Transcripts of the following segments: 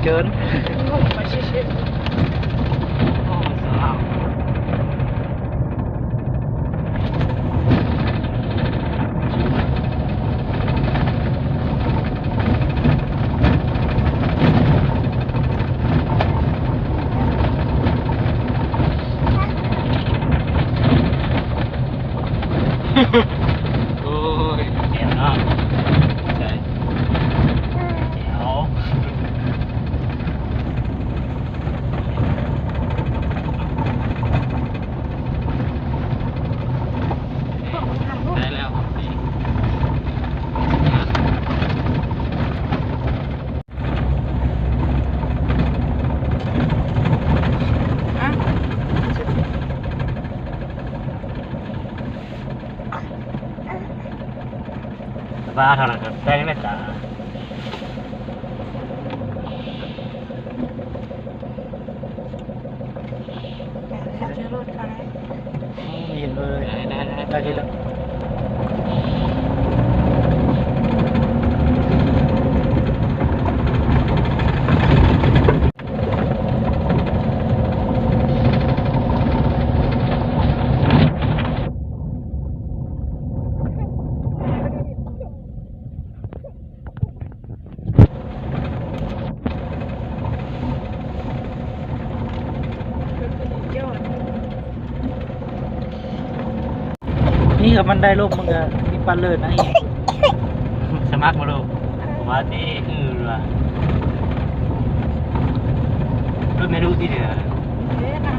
เกินงงไปเฉยโอ้สาวโอ้ยเจ๋งอ่ะใช่เจ๋วได้แล้วนี่ๆอ่ะ บ้าเท่านั้นครับแป้งแม่จ๋า เจอรถเขาแล้ว ไม่เห็นเลยได้ทีละยอด นี่ครับมันได้รูปมึงอะมีปันเลิศนะอีกสมัครมาลูกว่านี่คือว่ารถไม่รู้ที่เดียว เอ๊ะนะ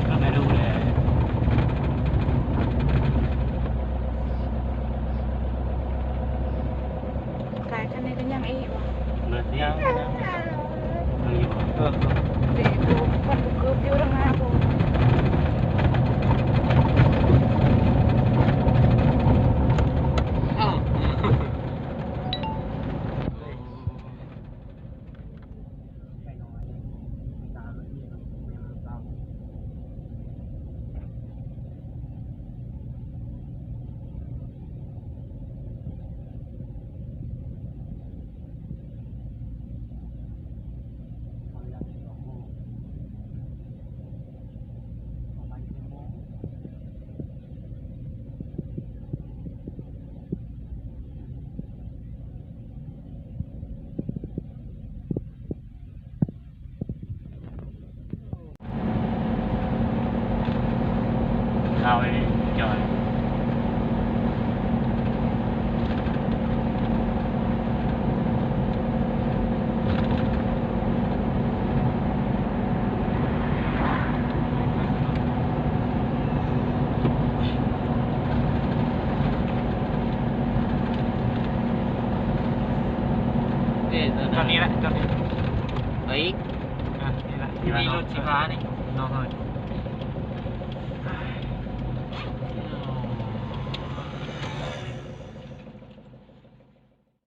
รถไม่รู้เลย กายคันนี้ก็ยังอีกว่ะ เลิศยังอยู่เด็กกูคนกูเกือบอยู่ตรงหน้ากูเอาไปจอยตอนนี้แหละตอนนี้เฮ้ยนี่แหละมีรถสีฟ้านี่น้องเฮ้ย